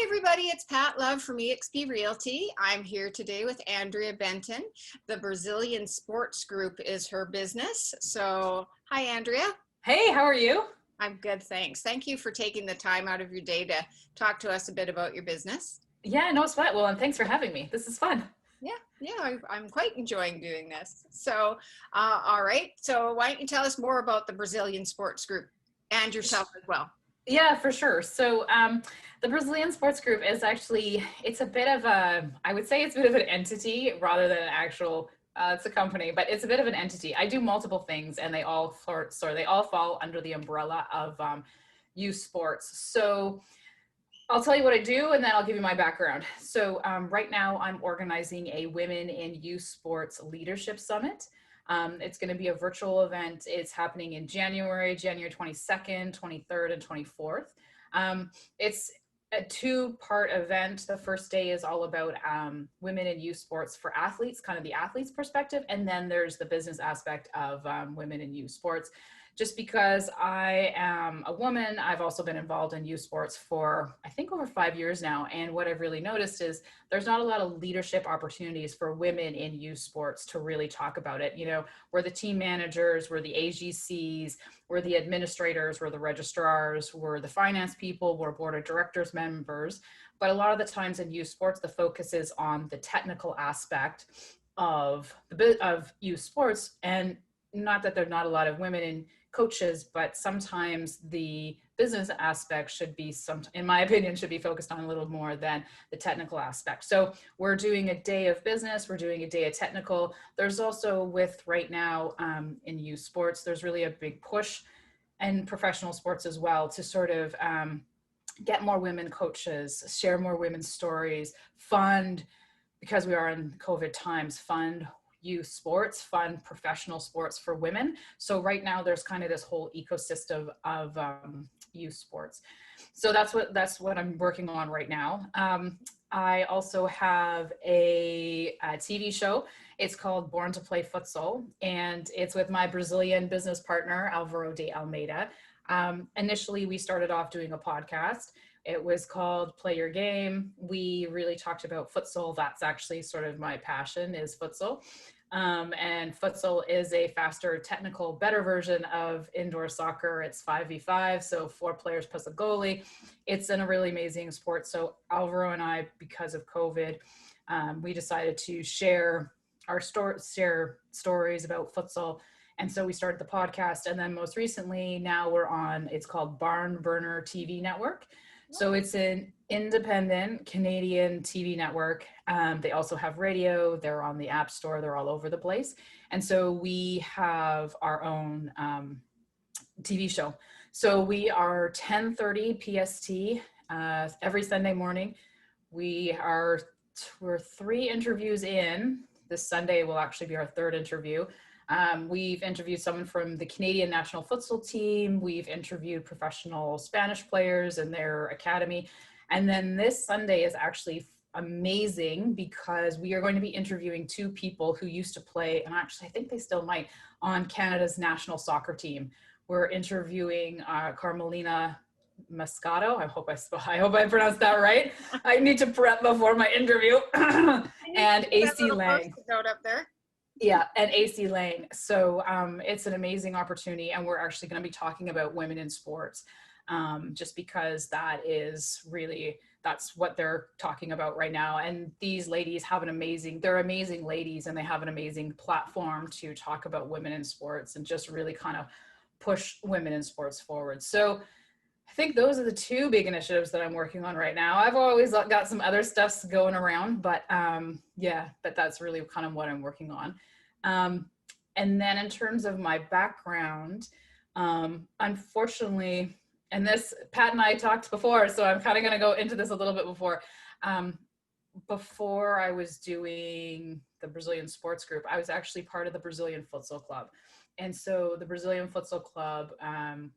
everybody, it's Pat Love from eXp Realty. I'm here today with Andrea Benton. The Brazilian Sports Group is her business. So, hi Andrea. Hey, how are you? I'm good, thanks. Thank you for taking the time out of your day to talk to us a bit about your business. Yeah, no sweat. Well, and thanks for having me. This is fun. I'm quite enjoying doing this. So, all right. So, why don't you tell us more about the Brazilian Sports Group and yourself as well? Yeah, for sure. So the Brazilian Sports Group is actually, it's a bit of a, I would say it's a bit of an entity rather than an actual, it's a company, but it's a bit of an entity. I do multiple things and they all they all fall under the umbrella of youth sports. So I'll tell you what I do and then I'll give you my background. So right now I'm organizing a Women in Youth Sports Leadership Summit. It's going to be a virtual event. It's happening in January 22nd, 23rd, and 24th. It's a two-part event. The first day is all about women in youth sports for athletes, kind of the athlete's perspective. And then there's the business aspect of women in youth sports. Just because I am a woman, I've also been involved in youth sports for, I think, over 5 years now. And what I've really noticed is there's not a lot of leadership opportunities for women in youth sports to really talk about it. You know, we're the team managers, we're the AGCs, we're the administrators, we're the registrars, we're the finance people, we're board of directors members. But a lot of the times in youth sports, the focus is on the technical aspect of youth sports. And not that there's not a lot of women in coaches, but sometimes the business aspect should be in my opinion, should be focused on a little more than the technical aspect. So we're doing a day of business, we're doing a day of technical. There's also with right now in youth sports, there's really a big push in professional sports as well to sort of get more women coaches, share more women's stories, fund, because we are in COVID times, fund youth sports, fund professional sports for women. So right now there's kind of this whole ecosystem of youth sports. So that's what I'm working on right now. I also have a TV show. It's called Born to Play Futsal, and it's with my Brazilian business partner, Alvaro de Almeida. Initially, we started off doing a podcast. It was called Play Your Game. We really talked about futsal. That's actually sort of my passion, is futsal. And futsal is a faster, technical, better version of indoor soccer. It's 5v5, so 4 players plus a goalie. It's a really amazing sport. So Alvaro and I, because of COVID, we decided to share our stories about futsal. And so we started the podcast. And then most recently, now we're on, it's called Barn Burner TV Network. So it's an independent Canadian TV network. They also have radio. They're on the App Store. They're all over the place. And so we have our own TV show. So we are 10:30 PST every Sunday morning. We're 3 interviews in. This Sunday will actually be our 3rd interview. We've interviewed someone from the Canadian national futsal team. We've interviewed professional Spanish players in their academy. And then this Sunday is actually amazing because we are going to be interviewing 2 people who used to play, and actually I think they still might, on Canada's national soccer team. We're interviewing Carmelina Moscato. I hope I pronounced that right. I need to prep before my interview. And AC Lang. Note up there. Yeah, and AC Lang. So it's an amazing opportunity, and we're actually going to be talking about women in sports, just because that's what they're talking about right now. And these ladies have they're amazing ladies, and they have an amazing platform to talk about women in sports and just really kind of push women in sports forward. So I think those are the 2 big initiatives that I'm working on right now. I've always got some other stuff going around, but but that's really kind of what I'm working on. And then in terms of my background, unfortunately, and this, Pat and I talked before, so I'm kind of going to go into this a little bit before. Before I was doing the Brazilian Sports Group, I was actually part of the Brazilian Futsal Club. And so the Brazilian Futsal Club,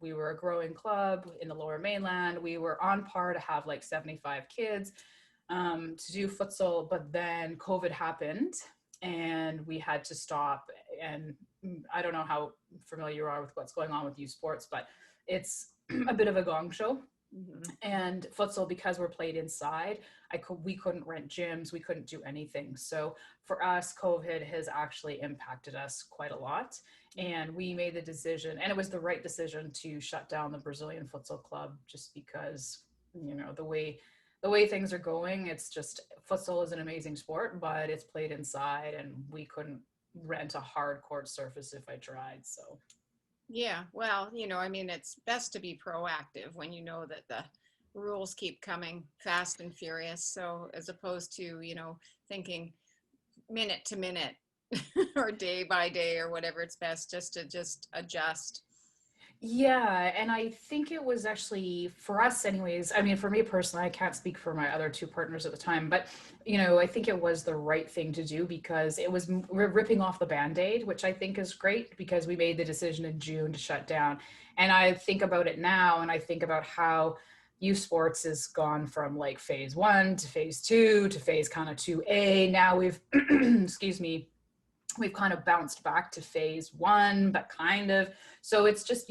we were a growing club in the Lower Mainland. We were on par to have like 75 kids to do futsal, but then COVID happened and we had to stop. And I don't know how familiar you are with what's going on with youth sports, but it's a bit of a gong show. Mm-hmm. And futsal, because we're played inside, we couldn't rent gyms, we couldn't do anything. So for us, COVID has actually impacted us quite a lot. And we made the decision, and it was the right decision, to shut down the Brazilian Futsal Club, just because, the way things are going. It's just, futsal is an amazing sport, but it's played inside, and we couldn't rent a hard court surface if I tried. So Yeah, well, I mean, it's best to be proactive when you know that the rules keep coming fast and furious. So as opposed to, thinking minute to minute or day by day or whatever, it's best just to just adjust. yeah, and I think it was actually, for us anyways, I mean, for me personally, I can't speak for my other two partners at the time, but I think it was the right thing to do, because it was, we're ripping off the Band-Aid, which I think is great, because we made the decision in June to shut down. And I think about it now, and I think about how youth sports has gone from like phase 1 to phase 2 to phase kind of 2A. Now we've excuse me, we've kind of bounced back to phase 1, but kind of. So it's just,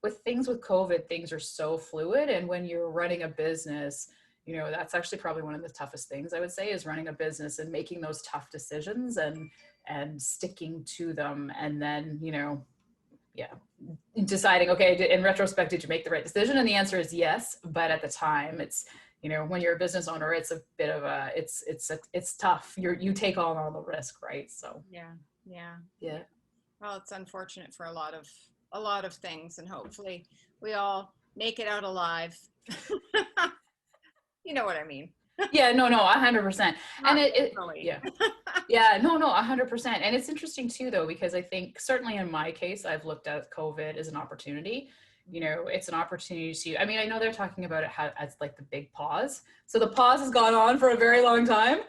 with things with COVID, things are so fluid. And when you're running a business, that's actually probably one of the toughest things, I would say, is running a business and making those tough decisions and sticking to them. And then, yeah, deciding, okay, in retrospect, did you make the right decision? And the answer is yes. But at the time, it's, when you're a business owner, it's a bit of it's tough. You take on all the risk, right? So Yeah, yeah. yeah. Well, it's unfortunate for a lot of things, and hopefully we all make it out alive. You know what I mean? Yeah, no, 100%. And Not literally. yeah. Yeah, no, 100%. And it's interesting too, though, because I think certainly in my case, I've looked at COVID as an opportunity. It's an opportunity to, I mean, I know they're talking about it as like the big pause. So the pause has gone on for a very long time.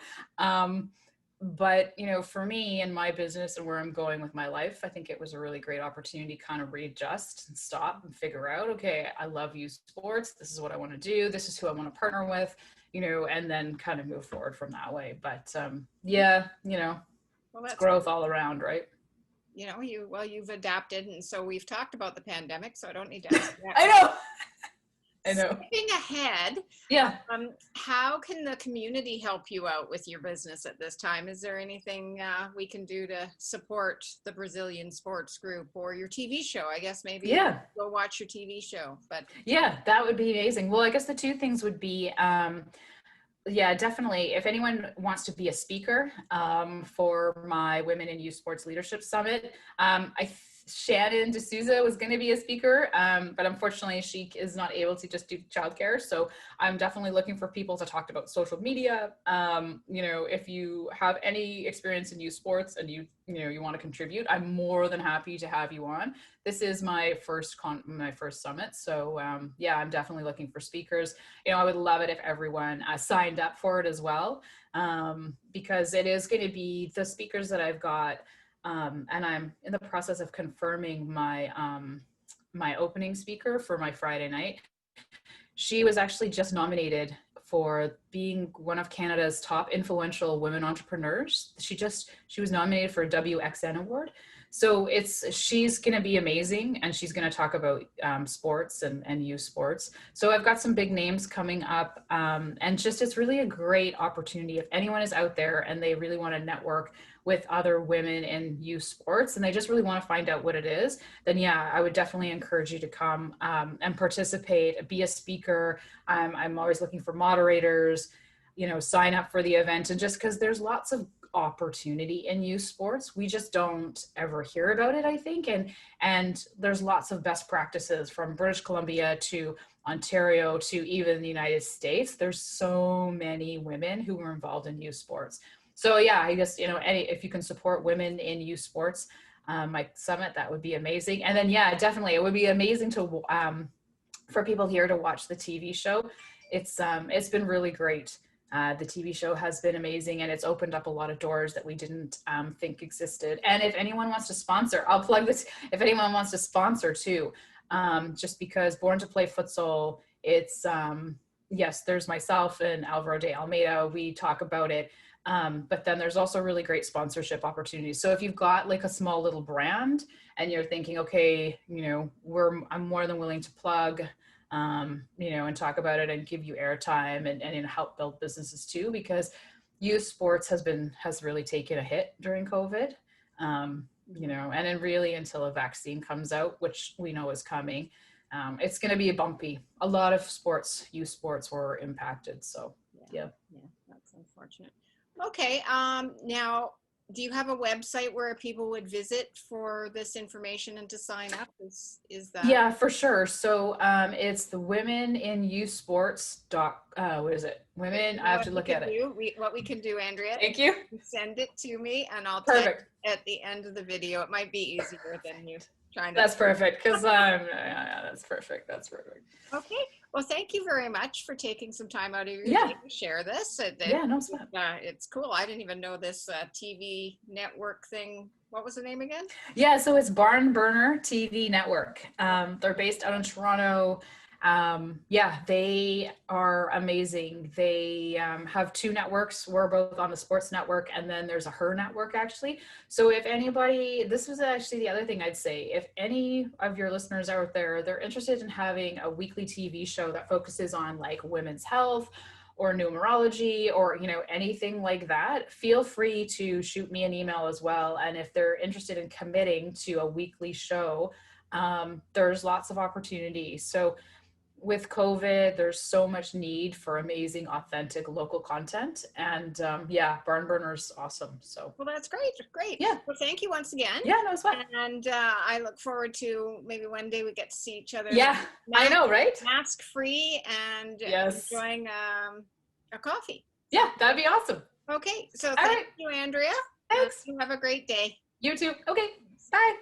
But, for me and my business and where I'm going with my life, I think it was a really great opportunity to kind of readjust and stop and figure out, okay, I love youth sports. This is what I want to do. This is who I want to partner with, and then kind of move forward from that way. But yeah, Well, it's that's good. growth all around, right? You've adapted, and so we've talked about the pandemic, so I don't need to ask you that I question. know. I know. Skipping ahead, Yeah. how can the community help you out with your business at this time? Is there anything we can do to support the Brazilian Sports Group or your TV show? I guess maybe Yeah. go watch your TV show, but Yeah, that would be amazing. Well, I guess the two things would be, yeah, definitely. If anyone wants to be a speaker for my Women in Youth Sports Leadership Summit, Shannon D'Souza was going to be a speaker, but unfortunately she is not able to just do childcare. So I'm definitely looking for people to talk about social media. If you have any experience in youth sports and you want to contribute, I'm more than happy to have you on. This is my first summit. So yeah, I'm definitely looking for speakers. I would love it if everyone signed up for it as well, because it is going to be the speakers that I've got. And I'm in the process of confirming my opening speaker for my Friday night. She was actually just nominated for being one of Canada's top influential women entrepreneurs. She was nominated for a WXN award. So she's going to be amazing, and she's going to talk about sports and youth sports. So I've got some big names coming up, and just it's really a great opportunity if anyone is out there and they really want to network with other women in youth sports and they just really want to find out what it is, then yeah, I would definitely encourage you to come and participate, be a speaker. I'm always looking for moderators, sign up for the event. And just because there's lots of opportunity in youth sports, we just don't ever hear about it, I think. And there's lots of best practices from British Columbia to Ontario to even the United States. There's so many women who were involved in youth sports. So yeah, I guess, if you can support women in youth sports, my summit, that would be amazing. And then, yeah, definitely, it would be amazing to, for people here to watch the TV show. It's been really great. The TV show has been amazing, and it's opened up a lot of doors that we didn't think existed. And if anyone wants to sponsor, I'll plug this. If anyone wants to sponsor too, just because Born to Play Futsal, it's, yes, there's myself and Alvaro de Almeida, we talk about it. But then there's also really great sponsorship opportunities. So if you've got like a small little brand and you're thinking, okay, I'm more than willing to plug and talk about it and give you airtime and help build businesses too, because youth sports has really taken a hit during COVID. And then really until a vaccine comes out, which we know is coming, it's going to be bumpy. A lot of youth sports were impacted. So yeah. That's unfortunate. Okay. Now, do you have a website where people would visit for this information and to sign up? Is that? Yeah, for sure. So it's the women in youth sports what is it? Women, I have to look at it. What we can do, Andrea. Thank you. Send it to me and I'll Perfect. at the end of the video. It might be easier than you trying to. That's perfect, because that's perfect. That's perfect. Okay. Well, thank you very much for taking some time out of your day to share this. No sweat. It's cool. I didn't even know this TV network thing. What was the name again? Yeah, so it's Barn Burner TV Network. They're based out in Toronto. They are amazing. They have two networks. We're both on the sports network, and then there's a Her network, actually. So if anybody, this was actually the other thing I'd say, if any of your listeners out there, they're interested in having a weekly TV show that focuses on like women's health or numerology or anything like that, feel free to shoot me an email as well. And if they're interested in committing to a weekly show, there's lots of opportunities. So with COVID, there's so much need for amazing, authentic local content. And Barn Burner's awesome. So well, that's great. Yeah. Well, thank you once again. Yeah, no, it's fun. And I look forward to maybe one day we get to see each other. Yeah, I know, right? Mask free and enjoying a coffee. Yeah, that'd be awesome. Okay, so thank you, Andrea. Thanks. You have a great day. You too. Okay, bye.